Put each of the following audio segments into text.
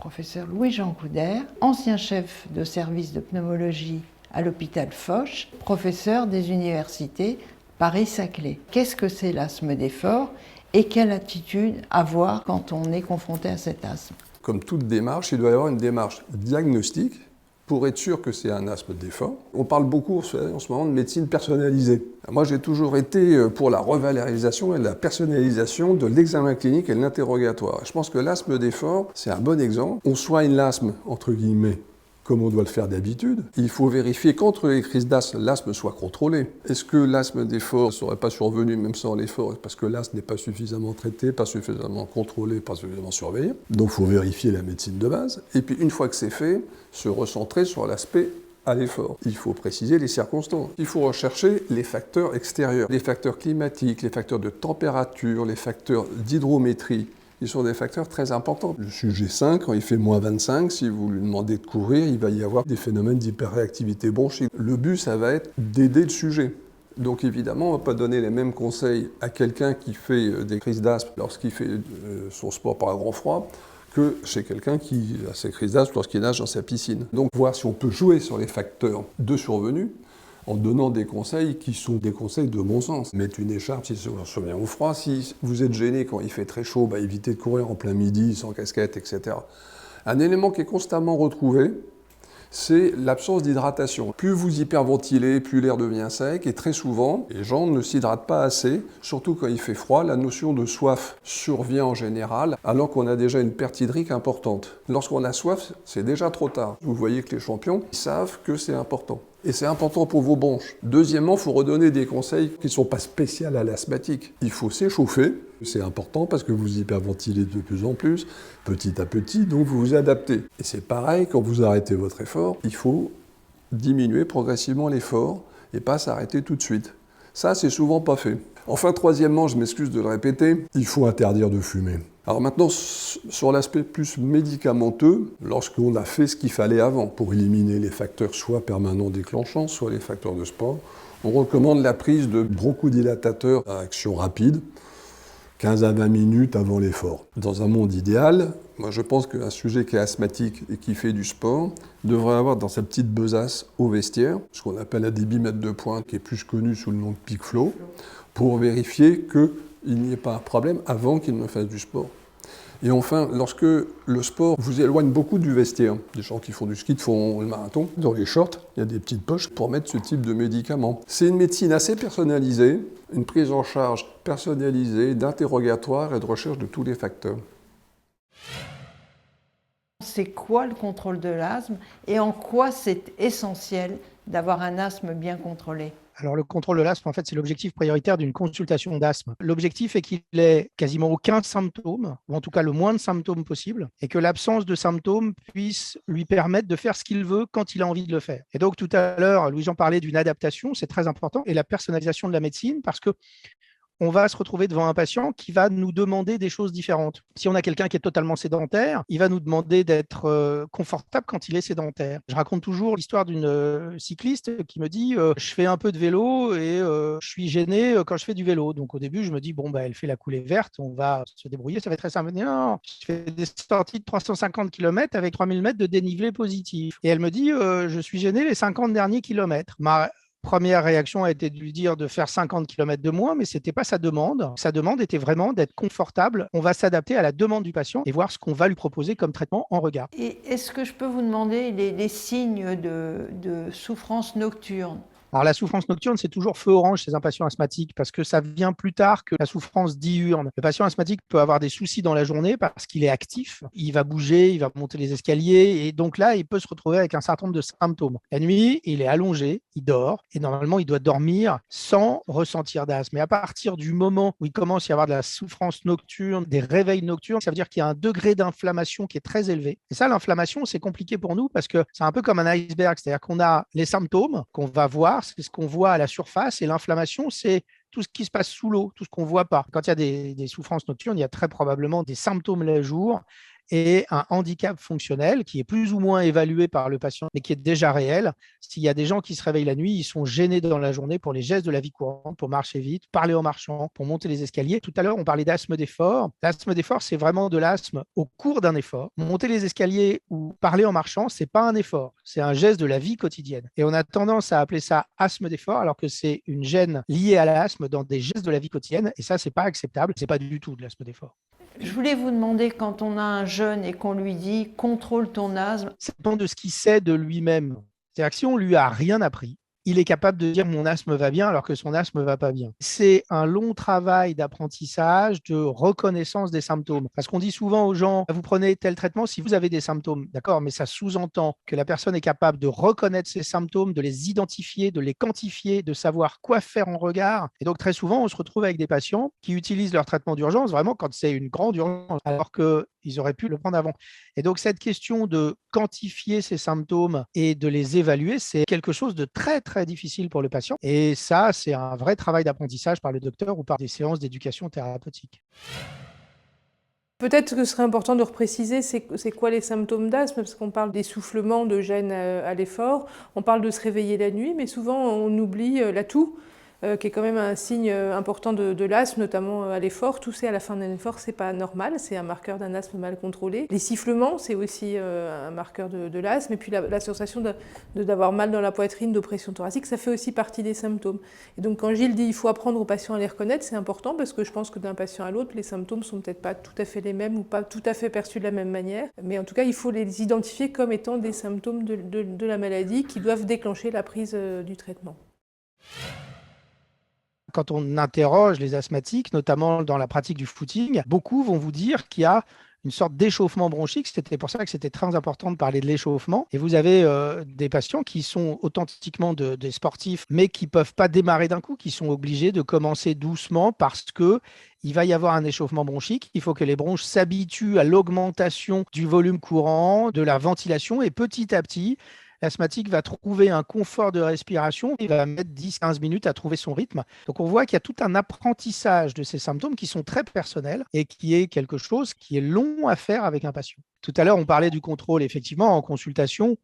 professeur Louis-Jean Coudert, ancien chef de service de pneumologie à l'hôpital Foch, professeur des universités Paris-Saclay. Qu'est-ce que c'est l'asthme d'effort et quelle attitude avoir quand on est confronté à cet asthme? Comme toute démarche, il doit y avoir une démarche diagnostique pour être sûr que c'est un asthme d'effort. On parle beaucoup en ce moment de médecine personnalisée. Moi, j'ai toujours été pour la revalorisation et la personnalisation de l'examen clinique et de l'interrogatoire. Je pense que l'asthme d'effort, c'est un bon exemple. On soigne l'asthme, entre guillemets, comme on doit le faire d'habitude. Il faut vérifier qu'entre les crises d'asthme, l'asthme soit contrôlé. Est-ce que l'asthme d'effort ne serait pas survenu même sans l'effort parce que l'asthme n'est pas suffisamment traité, pas suffisamment contrôlé, pas suffisamment surveillé? Donc il faut vérifier la médecine de base. Et puis une fois que c'est fait, se recentrer sur l'aspect à l'effort. Il faut préciser les circonstances. Il faut rechercher les facteurs extérieurs, les facteurs climatiques, les facteurs de température, les facteurs d'hydrométrie. Ils sont des facteurs très importants. Le sujet 5, quand il fait moins 25, si vous lui demandez de courir, il va y avoir des phénomènes d'hyperréactivité bronchique. Le but, ça va être d'aider le sujet. Donc évidemment, on ne va pas donner les mêmes conseils à quelqu'un qui fait des crises d'asthme lorsqu'il fait son sport par grand froid que chez quelqu'un qui a ses crises d'asthme lorsqu'il nage dans sa piscine. Donc voir si on peut jouer sur les facteurs de survenue en donnant des conseils qui sont des conseils de bon sens. Mettre une écharpe si ça se vient au froid. Si vous êtes gêné quand il fait très chaud, évitez de courir en plein midi, sans casquette, etc. Un élément qui est constamment retrouvé, c'est l'absence d'hydratation. Plus vous hyperventilez, plus l'air devient sec, et très souvent, les gens ne s'hydratent pas assez, surtout quand il fait froid. La notion de soif survient en général, alors qu'on a déjà une perte hydrique importante. Lorsqu'on a soif, c'est déjà trop tard. Vous voyez que les champions savent que c'est important. Et c'est important pour vos bronches. Deuxièmement, il faut redonner des conseils qui ne sont pas spéciaux à l'asthmatique. Il faut s'échauffer, c'est important parce que vous hyperventilez de plus en plus, petit à petit, donc vous vous adaptez. Et c'est pareil, quand vous arrêtez votre effort, il faut diminuer progressivement l'effort et pas s'arrêter tout de suite. Ça, c'est souvent pas fait. Enfin, troisièmement, je m'excuse de le répéter, il faut interdire de fumer. Alors maintenant, sur l'aspect plus médicamenteux, lorsqu'on a fait ce qu'il fallait avant pour éliminer les facteurs soit permanents déclenchants, soit les facteurs de sport, on recommande la prise de bronchodilatateurs à action rapide, 15 à 20 minutes avant l'effort. Dans un monde idéal, moi je pense qu'un sujet qui est asthmatique et qui fait du sport devrait avoir dans sa petite besace au vestiaire, ce qu'on appelle un débitmètre de pointe, qui est plus connu sous le nom de peak flow, pour vérifier qu'il n'y ait pas un problème avant qu'il ne fasse du sport. Et enfin, lorsque le sport vous éloigne beaucoup du vestiaire, des gens qui font du ski de fond, le marathon, dans les shorts, il y a des petites poches pour mettre ce type de médicaments. C'est une médecine assez personnalisée, une prise en charge personnalisée, d'interrogatoire et de recherche de tous les facteurs. C'est quoi le contrôle de l'asthme et en quoi c'est essentiel d'avoir un asthme bien contrôlé? Alors, le contrôle de l'asthme, en fait, c'est l'objectif prioritaire d'une consultation d'asthme. L'objectif est qu'il n'ait quasiment aucun symptôme, ou en tout cas le moins de symptômes possible, et que l'absence de symptômes puisse lui permettre de faire ce qu'il veut quand il a envie de le faire. Et donc, tout à l'heure, Louis-Jean parlait d'une adaptation, c'est très important, et la personnalisation de la médecine, parce que on va se retrouver devant un patient qui va nous demander des choses différentes. Si on a quelqu'un qui est totalement sédentaire, il va nous demander d'être confortable quand il est sédentaire. Je raconte toujours l'histoire d'une cycliste qui me dit je fais un peu de vélo et je suis gêné quand je fais du vélo. Donc au début, je me dis elle fait la coulée verte, on va se débrouiller, ça va être très simple. Non, je fais des sorties de 350 km avec 3000 mètres de dénivelé positif. Et elle me dit je suis gêné les 50 derniers kilomètres. Ma première réaction a été de lui dire de faire 50 km de moins, mais ce n'était pas sa demande. Sa demande était vraiment d'être confortable. On va s'adapter à la demande du patient et voir ce qu'on va lui proposer comme traitement en regard. Et est-ce que je peux vous demander les signes de souffrance nocturne? Alors, la souffrance nocturne, c'est toujours feu orange chez un patient asthmatique parce que ça vient plus tard que la souffrance diurne. Le patient asthmatique peut avoir des soucis dans la journée parce qu'il est actif, il va bouger, il va monter les escaliers et donc là, il peut se retrouver avec un certain nombre de symptômes. La nuit, il est allongé, il dort et normalement, il doit dormir sans ressentir d'asthme. Mais à partir du moment où il commence à y avoir de la souffrance nocturne, des réveils nocturnes, ça veut dire qu'il y a un degré d'inflammation qui est très élevé. Et ça, l'inflammation, c'est compliqué pour nous parce que c'est un peu comme un iceberg, c'est-à-dire qu'on a les symptômes qu'on va voir, c'est ce qu'on voit à la surface, et l'inflammation, c'est tout ce qui se passe sous l'eau, tout ce qu'on ne voit pas. Quand il y a des souffrances nocturnes, il y a très probablement des symptômes le jour et un handicap fonctionnel qui est plus ou moins évalué par le patient, mais qui est déjà réel. S'il y a des gens qui se réveillent la nuit, ils sont gênés dans la journée pour les gestes de la vie courante, pour marcher vite, parler en marchant, pour monter les escaliers. Tout à l'heure, on parlait d'asthme d'effort. L'asthme d'effort, c'est vraiment de l'asthme au cours d'un effort. Monter les escaliers ou parler en marchant, ce n'est pas un effort, c'est un geste de la vie quotidienne. Et on a tendance à appeler ça asthme d'effort, alors que c'est une gêne liée à l'asthme dans des gestes de la vie quotidienne. Et ça, ce n'est pas acceptable. Ce n'est pas du tout de l'asthme d'effort. Je voulais vous demander, quand on a un jeune et qu'on lui dit « contrôle ton asthme », Ça dépend de ce qu'il sait de lui-même. C'est-à-dire que si on ne lui a rien appris, il est capable de dire mon asthme va bien alors que son asthme ne va pas bien. C'est un long travail d'apprentissage, de reconnaissance des symptômes. Parce qu'on dit souvent aux gens, vous prenez tel traitement si vous avez des symptômes. D'accord, mais ça sous-entend que la personne est capable de reconnaître ses symptômes, de les identifier, de les quantifier, de savoir quoi faire en regard. Et donc très souvent, on se retrouve avec des patients qui utilisent leur traitement d'urgence vraiment quand c'est une grande urgence, alors qu'ils auraient pu le prendre avant. Et donc cette question de quantifier ces symptômes et de les évaluer, c'est quelque chose de très, très difficile pour le patient. Et ça, c'est un vrai travail d'apprentissage par le docteur ou par des séances d'éducation thérapeutique. Peut-être que ce serait important de repréciser c'est quoi les symptômes d'asthme, parce qu'on parle d'essoufflement, de gêne à l'effort, on parle de se réveiller la nuit, mais souvent on oublie la toux, qui est quand même un signe important de l'asthme, notamment à l'effort. Tousser à la fin d'un effort, c'est pas normal, c'est un marqueur d'un asthme mal contrôlé. Les sifflements, c'est aussi un marqueur de l'asthme. Et puis la sensation d'avoir mal dans la poitrine, d'oppression thoracique, ça fait aussi partie des symptômes. Et donc quand Gilles dit il faut apprendre aux patients à les reconnaître, c'est important parce que je pense que d'un patient à l'autre, les symptômes sont peut-être pas tout à fait les mêmes ou pas tout à fait perçus de la même manière. Mais en tout cas, il faut les identifier comme étant des symptômes de la maladie qui doivent déclencher la prise du traitement. Quand on interroge les asthmatiques, notamment dans la pratique du footing, beaucoup vont vous dire qu'il y a une sorte d'échauffement bronchique. C'était pour ça que c'était très important de parler de l'échauffement. Et vous avez des patients qui sont authentiquement des sportifs, mais qui ne peuvent pas démarrer d'un coup, qui sont obligés de commencer doucement parce qu'il va y avoir un échauffement bronchique. Il faut que les bronches s'habituent à l'augmentation du volume courant, de la ventilation, et petit à petit, l'asthmatique va trouver un confort de respiration, il va mettre 10-15 minutes à trouver son rythme. Donc on voit qu'il y a tout un apprentissage de ces symptômes qui sont très personnels et qui est quelque chose qui est long à faire avec un patient. Tout à l'heure, on parlait du contrôle. Effectivement, en consultation,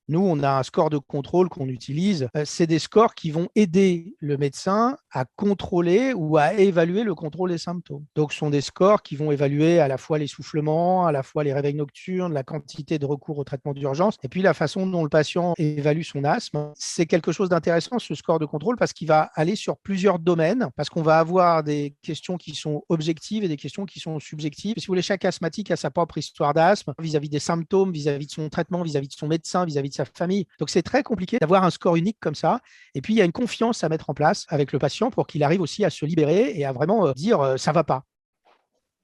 nous, on a un score de contrôle qu'on utilise. C'est des scores qui vont aider le médecin à contrôler ou à évaluer le contrôle des symptômes. Donc, ce sont des scores qui vont évaluer à la fois l'essoufflement, à la fois les réveils nocturnes, la quantité de recours au traitement d'urgence, et puis la façon dont le patient évalue son asthme. C'est quelque chose d'intéressant, ce score de contrôle, parce qu'il va aller sur plusieurs domaines, parce qu'on va avoir des questions qui sont objectives et des questions qui sont subjectives. Et si vous voulez, chaque asthmatique a sa propre histoire d'asthme, vis-à-vis des symptômes, vis-à-vis de son traitement, vis-à-vis de son médecin, vis-à-vis de sa famille. Donc, c'est très compliqué d'avoir un score unique comme ça. Et puis, il y a une confiance à mettre en place avec le patient pour qu'il arrive aussi à se libérer et à vraiment dire ça va pas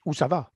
ou ça va.